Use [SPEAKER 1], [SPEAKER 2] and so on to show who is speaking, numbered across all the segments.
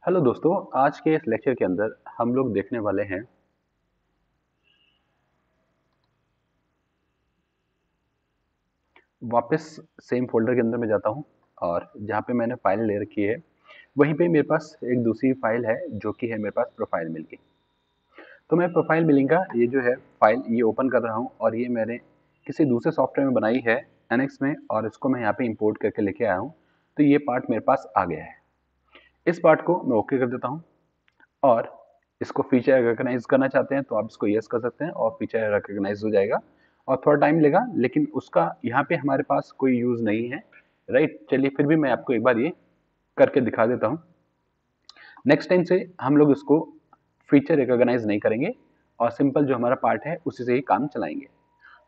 [SPEAKER 1] Hello दोस्तों, आज के इस लेक्चर के अंदर हम लोग देखने वाले हैं वापस सेम फोल्डर के अंदर मैं जाता हूं और जहां पे मैंने फाइल ले रखी है वहीं पे मेरे पास एक दूसरी फाइल है जो कि है मेरे पास प्रोफाइल मिल की। तो मैं प्रोफाइल मिलिंग का ये जो है फाइल ये ओपन कर रहा हूं और ये मैंने किसी दूसरे सॉफ्टवेयर में बनाई है एनएक्स में और इसको मैं यहाँ पे इंपोर्ट करके लेके आया हूँ। तो ये पार्ट मेरे पास आ गया है। इस पार्ट को मैं ओके कर देता हूँ और इसको फीचर रिकॉग्नाइज करना चाहते हैं तो आप इसको यस कर सकते हैं और फीचर रिकॉग्नाइज हो जाएगा और थोड़ा टाइम लेगा, लेकिन उसका यहाँ पे हमारे पास कोई यूज नहीं है। राइट, चलिए फिर भी मैं आपको एक बार ये करके दिखा देता हूँ। नेक्स्ट टाइम से हम लोग इसको फीचर रिकॉग्नाइज नहीं करेंगे और सिंपल जो हमारा पार्ट है उसी से ही काम चलाएंगे।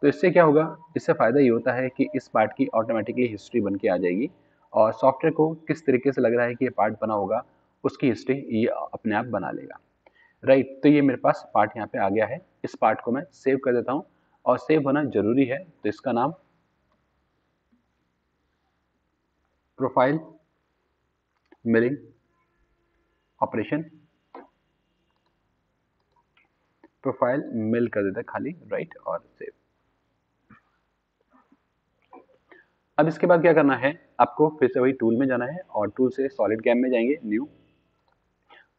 [SPEAKER 1] तो इससे क्या होगा, इससे फायदा ये होता है कि इस पार्ट की ऑटोमेटिकली हिस्ट्री बन के आ जाएगी और सॉफ्टवेयर को किस तरीके से लग रहा है कि ये पार्ट बना होगा उसकी हिस्ट्री ये अपने आप बना लेगा। राइट, तो ये मेरे पास पार्ट यहाँ पे आ गया है। इस पार्ट को मैं सेव कर देता हूँ और सेव होना जरूरी है, तो इसका नाम प्रोफाइल मिलिंग ऑपरेशन, प्रोफाइल मिल कर देता है खाली। राइट, और सेव। अब इसके बाद क्या करना है, आपको फिर से वही टूल में जाना है और टूल से सॉलिड कैम में जाएंगे, न्यू,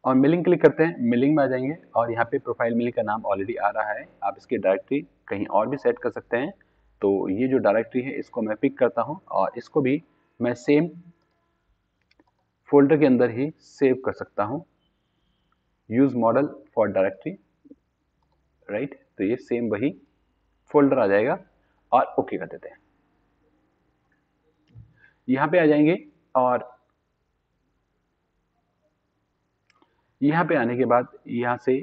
[SPEAKER 1] और मिलिंग क्लिक करते हैं। मिलिंग में आ जाएंगे और यहाँ पे प्रोफाइल मिलिंग का नाम ऑलरेडी आ रहा है। आप इसकी डायरेक्टरी कहीं और भी सेट कर सकते हैं। तो ये जो डायरेक्टरी है इसको मैं पिक करता हूँ और इसको भी मैं सेम फोल्डर के अंदर ही सेव कर सकता हूँ, use model for directory. Right, तो ये सेम वही फोल्डर आ जाएगा और ओके कर देते हैं। यहाँ पे आ जाएंगे और यहाँ पे आने के बाद यहाँ से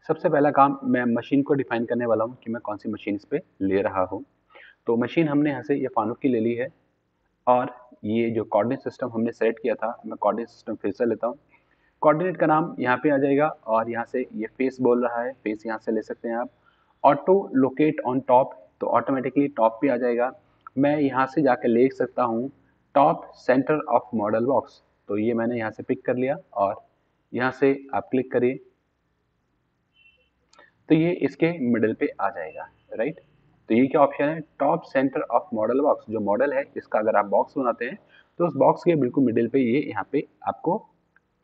[SPEAKER 1] सबसे पहला काम मैं मशीन को डिफाइन करने वाला हूँ कि मैं कौन सी मशीन इस पे ले रहा हूँ। तो मशीन हमने यहाँ से ये फानुक की ले ली है और ये जो कोऑर्डिनेट सिस्टम हमने सेलेक्ट किया था, मैं कोऑर्डिनेट सिस्टम फिर से लेता हूँ। कोऑर्डिनेट का नाम यहाँ पे आ जाएगा और यहाँ से ये फेस बोल रहा है, फेस यहाँ से ले सकते हैं आप। ऑटो लोकेट ऑन टॉप, तो ऑटोमेटिकली टॉप पे आ जाएगा। मैं यहाँ से जाकर ले सकता हूँ top centre of model box, तो ये मैंने यहाँ से पिक कर लिया और यहाँ से आप क्लिक करिए तो ये इसके मिडिल पे आ जाएगा। राइट, तो ये क्या ऑप्शन है, top centre of model box. जो मॉडल है इसका अगर आप बॉक्स बनाते हैं तो उस बॉक्स के बिल्कुल मिडिल पे ये यहाँ पे आपको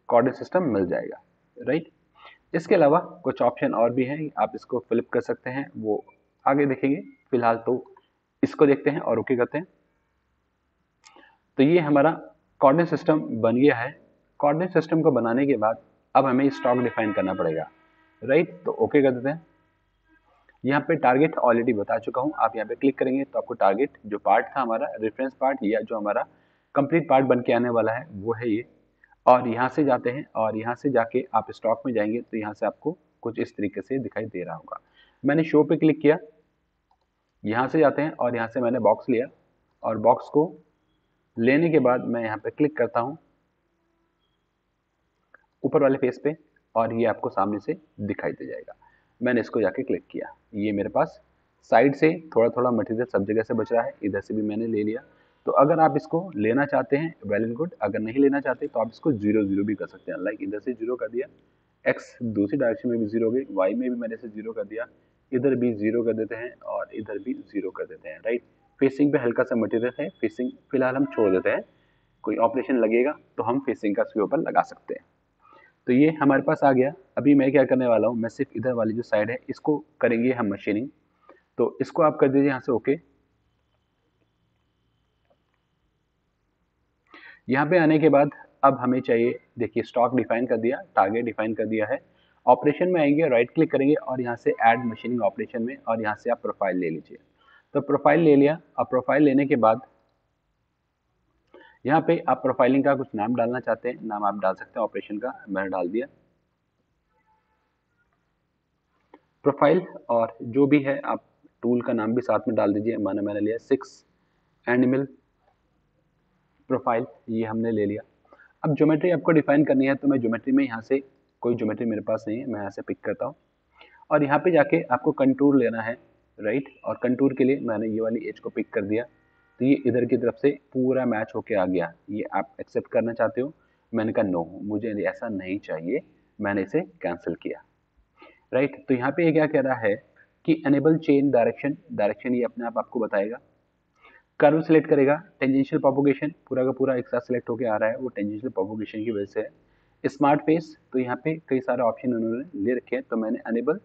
[SPEAKER 1] कोऑर्डिनेट सिस्टम मिल जाएगा। राइट, इसके अलावा कुछ ऑप्शन और भी हैं, आप इसको फ्लिप कर सकते हैं, वो आगे देखेंगे। फिलहाल तो इसको देखते हैं और ओके करते हैं। तो ये हमारा कोऑर्डिनेट सिस्टम बन गया है। कोऑर्डिनेट सिस्टम को बनाने के बाद अब हमें स्टॉक डिफाइन करना पड़ेगा। राइट, तो ओके कर देते हैं। यहाँ पे टारगेट ऑलरेडी बता चुका हूँ, आप यहाँ पे क्लिक करेंगे तो आपको टारगेट जो पार्ट था हमारा रेफरेंस पार्ट या जो हमारा कंप्लीट पार्ट बन के आने वाला है वो है ये। और यहाँ से जाते हैं और यहाँ से जाके आप स्टॉक में जाएंगे तो यहाँ से आपको कुछ इस तरीके से दिखाई दे रहा होगा। मैंने शो पे क्लिक किया, यहाँ से जाते हैं और यहाँ से मैंने बॉक्स लिया और बॉक्स को लेने के बाद मैं यहाँ पे क्लिक करता हूँ ऊपर वाले फेस पे और ये आपको सामने से दिखाई दे जाएगा। मैंने इसको जाके क्लिक किया, ये मेरे पास साइड से थोड़ा थोड़ा मटेरियल सब जगह से बच रहा है, इधर से भी मैंने ले लिया। तो अगर आप इसको लेना चाहते हैं वेल एंड गुड, अगर नहीं लेना चाहते तो आप इसको 0 0 भी कर सकते हैं। लाइक इधर से 0 कर दिया, एक्स दूसरी डायरेक्शन में भी 0 हो गई, वाई में भी मैंने इसे 0 कर दिया, इधर भी 0 कर देते हैं और इधर भी 0 कर देते हैं। राइट, फेसिंग पे हल्का सा मटेरियल है, फेसिंग फिलहाल हम छोड़ देते हैं, कोई ऑपरेशन लगेगा तो हम फेसिंग का इसके ऊपर लगा सकते हैं। तो ये हमारे पास आ गया। अभी मैं क्या करने वाला हूँ, मैं सिर्फ इधर वाली जो साइड है इसको करेंगे हम मशीनिंग। तो इसको आप कर दीजिए यहाँ से ओके। यहाँ पे आने के बाद अब हमें चाहिए, देखिए स्टॉक डिफाइन कर दिया, टारगेट डिफाइन कर दिया है। ऑपरेशन में आएंगे, राइट क्लिक करेंगे और यहाँ से ऐड मशीनिंग ऑपरेशन में और यहाँ से आप प्रोफाइल ले लीजिए। तो प्रोफाइल ले लिया, अब प्रोफाइल लेने के बाद यहाँ पे आप प्रोफाइलिंग का कुछ नाम डालना चाहते हैं, नाम आप डाल सकते हैं ऑपरेशन का, मैंने डाल दिया प्रोफाइल। और जो भी है आप टूल का नाम भी साथ में डाल दीजिए, माना मैंने लिया 6 एनिमल प्रोफाइल, ये हमने ले लिया। अब ज्योमेट्री आपको डिफाइन करनी है तो मैं ज्योमेट्री में यहाँ से, कोई ज्योमेट्री मेरे पास नहीं है, मैं यहाँ से पिक करता हूँ और यहाँ पे जाके आपको कंटूर लेना है। राइट, और कंटूर के लिए मैंने ये वाली एज को पिक कर दिया तो ये इधर की तरफ से पूरा मैच होके आ गया। ये आप एक्सेप्ट करना चाहते हो, मैंने कहा नो, मुझे ऐसा नहीं चाहिए, मैंने इसे कैंसिल किया। राइट, तो यहाँ पे ये क्या कह रहा है कि एनेबल चेन डायरेक्शन, डायरेक्शन ये अपने आप आपको बताएगा। कर्व सिलेक्ट करेगा, टेंजेंशियल प्रोपोगेशन पूरा का पूरा एक साथ सिलेक्ट होकर आ रहा है, वो टेंजेंशियल प्रोपोगेशन की वजह से है। स्मार्ट फेस, तो यहाँ पे कई सारे ऑप्शन उन्होंने ले रखे हैं, तो मैंने अनेबल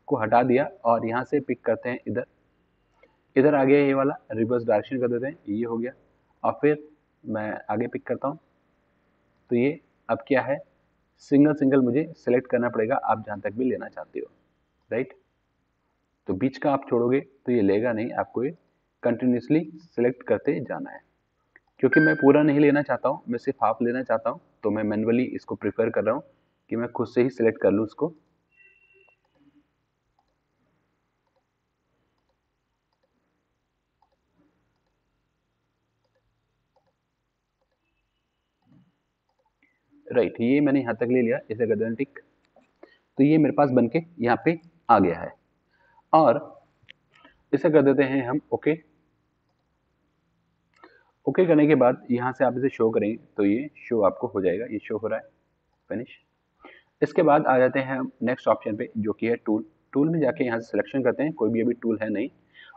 [SPEAKER 1] को हटा दिया और यहाँ से पिक करते हैं इधर, इधर आ गया ये वाला, रिवर्स डायरेक्शन कर देते हैं, ये हो गया। और फिर मैं आगे पिक करता हूँ, तो ये अब क्या है, सिंगल सिंगल मुझे सिलेक्ट करना पड़ेगा, आप जहाँ तक भी लेना चाहते हो। राइट, तो बीच का आप छोड़ोगे तो ये लेगा नहीं, आपको ये कंटिन्यूसली सिलेक्ट करते जाना है। क्योंकि मैं पूरा नहीं लेना चाहता हूँ, मैं सिर्फ हाफ लेना चाहता हूँ, तो मैं मैन्युअली इसको प्रीफर कर रहा हूँ कि मैं खुद से ही सिलेक्ट कर लूँ इसको। राइट, ये मैंने यहाँ तक ले लिया, इसे कर देना टिक। तो ये मेरे पास बनके यहाँ पे आ गया है और इसे कर देते हैं हम ओके। ओके करने के बाद यहाँ से आप इसे शो करेंगे तो ये शो आपको हो जाएगा, ये शो हो रहा है, फिनिश। इसके बाद आ जाते हैं हम नेक्स्ट ऑप्शन पे, जो कि है टूल। टूल में जाके यहाँ से सिलेक्शन करते हैं, कोई भी अभी टूल है नहीं,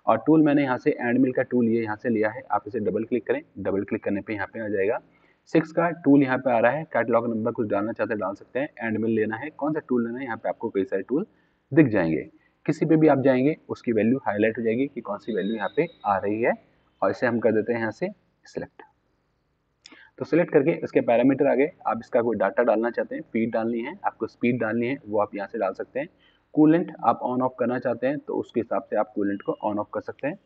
[SPEAKER 1] और टूल मैंने यहाँ से एंड मिल का टूल ये यहाँ से लिया है, आप इसे डबल क्लिक करें, डबल क्लिक करने पे यहाँ पे आ जाएगा 6 का टूल यहाँ पे आ रहा है। कैटलॉग नंबर कुछ डालना चाहते हैं डाल सकते हैं, एंड मिल लेना है, कौन सा टूल लेना है, यहाँ पे आपको कई सारे टूल दिख जाएंगे, किसी पे भी आप जाएंगे उसकी वैल्यू हाईलाइट हो जाएगी कि कौन सी वैल्यू यहाँ पे आ रही है, और इसे हम कर देते हैं यहाँ से सिलेक्ट। तो सिलेक्ट करके इसके पैरामीटर आ गए, आप इसका कोई डाटा डालना चाहते हैं, फीड डालनी है, आपको स्पीड डालनी है, वो आप यहाँ से डाल सकते हैं। कूलेंट आप ऑन ऑफ करना चाहते हैं तो उसके हिसाब से आप कूलेंट को ऑन ऑफ कर सकते हैं।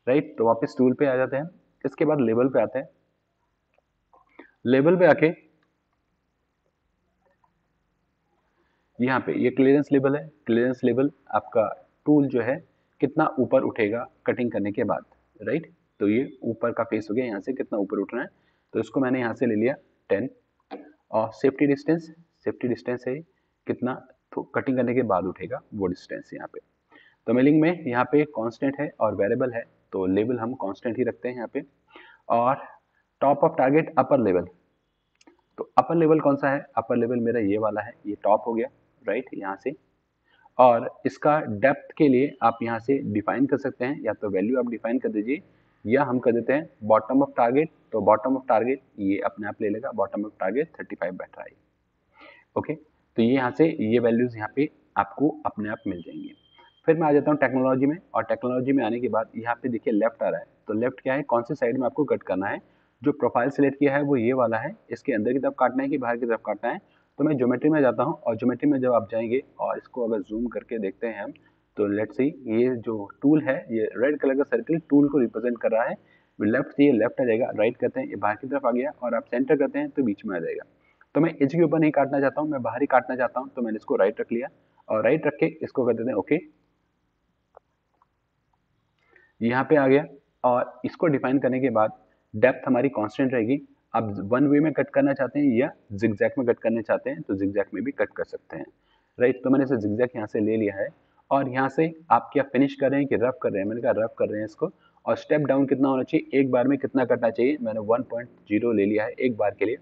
[SPEAKER 1] राइट, तो वापस टूल पे आ जाते हैं, इसके बाद लेवल पे आते हैं। लेवल पे आके यहाँ पे ये क्लियरेंस लेवल है, क्लियरेंस लेवल आपका टूल जो है कितना ऊपर उठेगा कटिंग करने के बाद। राइट, तो ये ऊपर का फेस हो गया, यहाँ से कितना ऊपर उठना है, तो इसको मैंने यहाँ से ले लिया 10। और सेफ्टी डिस्टेंस, सेफ्टी डिस्टेंस है कितना, तो कटिंग करने के बाद उठेगा वो डिस्टेंस यहाँ पे। तो मेलिंग में यहाँ पे कांस्टेंट है और वेरिएबल है, तो लेवल हम कांस्टेंट ही रखते हैं यहाँ पे। और top of target upper level, तो अपर लेवल कौन सा है, अपर लेवल मेरा ये वाला है, ये टॉप हो गया। राइट, यहाँ से, और इसका डेप्थ के लिए आप यहाँ से डिफाइन कर सकते हैं, या तो वैल्यू आप डिफाइन कर दीजिए, या हम कर देते हैं बॉटम ऑफ टारगेट, तो बॉटम ऑफ टारगेट ये अपने आप ले लेगा, बॉटम ऑफ टारगेट 35 बैठ रहा है। ओके, तो ये यहाँ से ये वैल्यूज यहाँ पे आपको अपने आप मिल जाएंगे। फिर मैं आ जाता हूँ टेक्नोलॉजी में, और टेक्नोलॉजी में आने के बाद यहाँ पे देखिए लेफ्ट आ रहा है, तो लेफ्ट क्या है, कौन सी साइड में आपको कट करना है। जो प्रोफाइल सिलेक्ट किया है वो ये वाला है, इसके अंदर की तरफ काटना है कि बाहर की तरफ काटना है। तो मैं ज्योमेट्री में जाता हूँ, और ज्योमेट्री में जब आप जाएंगे और इसको अगर जूम करके देखते हैं हम, तो लेट्स सी ये जो टूल है, ये रेड कलर का सर्कल टूल को रिप्रेजेंट कर रहा है। लेफ्ट से ये लेफ्ट आ जाएगा, राइट करते हैं ये बाहर की तरफ आ गया, और आप सेंटर करते हैं तो बीच में आ जाएगा। तो मैं एज के ऊपर नहीं काटना चाहता हूँ, मैं बाहर ही काटना चाहता हूँ, तो मैंने इसको राइट रख लिया, और राइट रख के इसको कर देते हैं ओके। यहाँ पे आ गया, और इसको डिफाइन करने के बाद डेप्थ हमारी कांस्टेंट रहेगी। आप वन वे में कट करना चाहते हैं या जिगजैग में कट करना चाहते हैं, तो जिगजैग में भी कट कर सकते हैं। राइट, तो मैंने इसे जिगजैग यहाँ से ले लिया है, और यहाँ से आप क्या फिनिश कर रहे हैं कि रफ कर रहे हैं, मैंने कहा रफ कर रहे हैं इसको। और स्टेप डाउन कितना होना चाहिए, एक बार में कितना करना चाहिए, मैंने 1.0 ले लिया है एक बार के लिए।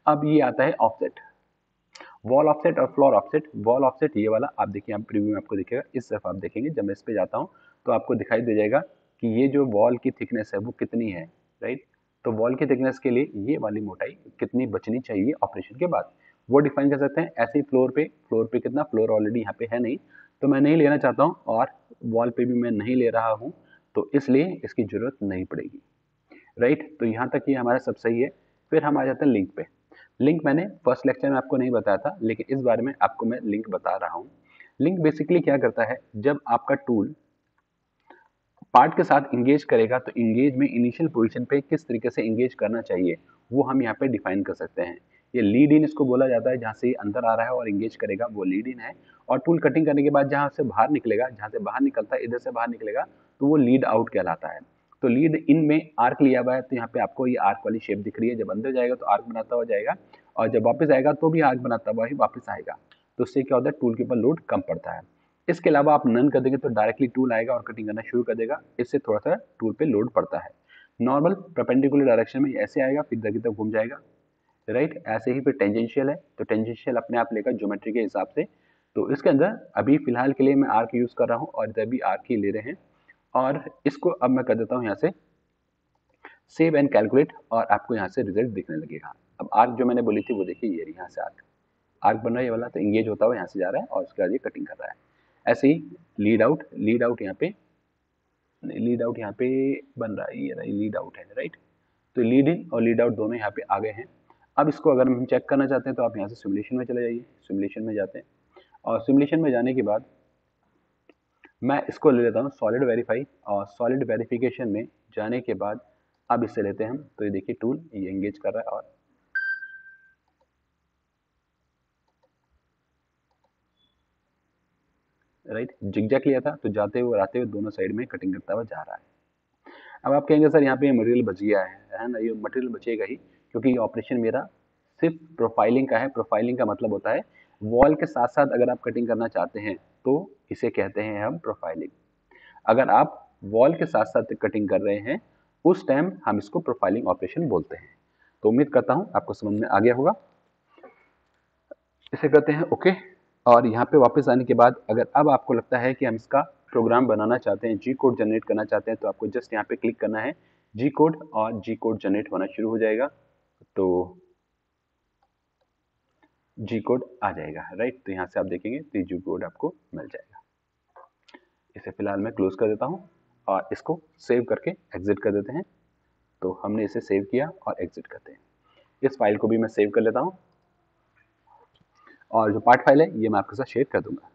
[SPEAKER 1] अब ये आता है ऑफसेट, वॉल ऑफसेट और फ्लोर ऑफसेट। वॉल ऑफसेट ये वाला आप देखिए, यहाँ प्रीव्यू में आपको दिखेगा, इस तरफ आप देखेंगे, जब मैं इस पे जाता हूँ तो आपको दिखाई दे जाएगा कि ये जो वॉल की थिकनेस है वो कितनी है। राइट, तो वॉल की थिकनेस के लिए ये वाली मोटाई कितनी बचनी चाहिए ऑपरेशन के बाद, वो डिफाइन कर सकते हैं। ऐसे ही फ्लोर पे कितना, फ्लोर ऑलरेडी यहाँ पे है नहीं, तो मैं नहीं लेना चाहता हूँ, और वॉल पे भी मैं नहीं ले रहा हूँ, तो इसलिए इसकी जरूरत नहीं पड़ेगी। राइट, तो यहाँ तक ये हमारा सब सही है। फिर हम आ जाते हैं लिंक पे। लिंक मैंने फर्स्ट लेक्चर में आपको नहीं बताया था, लेकिन इस बारे में आपको मैं लिंक बता रहा हूँ। लिंक बेसिकली क्या करता है, जब आपका टूल पार्ट के साथ इंगेज करेगा, तो इंगेज में इनिशियल पोजीशन पे किस तरीके से इंगेज करना चाहिए वो हम यहाँ पे डिफाइन कर सकते हैं। ये लीड इन इसको बोला जाता है, जहाँ से अंदर आ रहा है और इंगेज करेगा वो लीड इन है। और टूल कटिंग करने के बाद जहाँ से बाहर निकलेगा, जहाँ से बाहर निकलता है, इधर से बाहर निकलेगा, तो वो लीड आउट कहलाता है। तो लीड इन में आर्क लिया हुआ है, तो यहाँ पे आपको ये आर्क वाली शेप दिख रही है, जब अंदर जाएगा तो आर्क बनाता हुआ जाएगा, और जब वापस आएगा तो भी आर्क बनाता हुआ ही वापस आएगा। तो उससे क्या होता है, टूल के ऊपर लोड कम पड़ता है। इसके अलावा आप नन कर देंगे तो डायरेक्टली टूल आएगा और कटिंग करना शुरू कर देगा, इससे थोड़ा सा टूल पे लोड पड़ता है। नॉर्मल परपेंडिकुलर डायरेक्शन में ऐसे आएगा, फिर इधर की तरफ घूम जाएगा, राइट। ऐसे ही फिर टेंजेंशियल है, तो टेंजेंशियल अपने आप लेगा ज्योमेट्री के हिसाब से। तो इसके अंदर अभी फिलहाल के लिए मैं आर्क यूज कर रहा हूँ और इधर भी आर्क ही ले रहे हैं। और इसको अब मैं कर देता हूँ यहाँ से सेव एंड कैलकुलेट, और आपको यहाँ से रिजल्ट दिखने लगेगा। अब आर्क जो मैंने बोली थी वो देखिए, ये यहाँ से आर्क आर्क बन रहा है ये वाला, तो इंगेज होता हुआ यहाँ से जा रहा है और उसके बाद ये कटिंग कर रहा है। ऐसे ही लीड आउट यहाँ पे, लीड आउट यहाँ पे बन रहा है, ये रहा लीड आउट है, राइट। तो लीड इन और लीड आउट दोनों यहाँ पे आ गए हैं। अब इसको अगर हम चेक करना चाहते हैं तो आप यहाँ से सिमुलेशन में चले जाइए, सिमुलेशन में जाते हैं और सिमुलेशन में जाने के बाद मैं इसको ले लेता हूँ सॉलिड वेरीफाई, और सॉलिड वेरिफिकेशन में जाने के बाद अब इससे लेते हैं हम, तो ये देखिए टूल ये एंगेज कर रहा है और राइट जिगजैग लिया था, तो जाते हुए और आते हुए दोनों साइड में कटिंग करता हुआ जा रहा है। अब आप कहेंगे सर यहाँ पे मटेरियल बच गया है ना? ये मटेरियल बचेगा ही, क्योंकि ये ऑपरेशन मेरा सिर्फ प्रोफाइलिंग का है। प्रोफाइलिंग का मतलब होता है वॉल के साथ साथ अगर आप कटिंग करना चाहते हैं तो इसे कहते हैं हम प्रोफाइलिंग। अगर आप वॉल के साथ साथ कटिंग कर रहे हैं उस टाइम हम इसको प्रोफाइलिंग ऑपरेशन बोलते हैं। तो उम्मीद करता हूँ आपको समझ में आ गया होगा। इसे करते हैं ओके। और यहाँ पे वापस आने के बाद अगर अब आपको लगता है कि हम इसका प्रोग्राम बनाना चाहते हैं, जी कोड जनरेट करना चाहते हैं, तो आपको जस्ट यहाँ पे क्लिक करना है जी कोड, और जी कोड जनरेट होना शुरू हो जाएगा। तो जी कोड आ जाएगा, राइट। तो यहाँ से आप देखेंगे तो जी कोड आपको मिल जाएगा। इसे फिलहाल मैं क्लोज कर देता हूँ और इसको सेव करके एग्जिट कर देते हैं। तो हमने इसे सेव किया और एग्जिट करते हैं। इस फाइल को भी मैं सेव कर लेता हूँ और जो पार्ट फाइल है ये मैं आपके साथ शेयर कर दूंगा।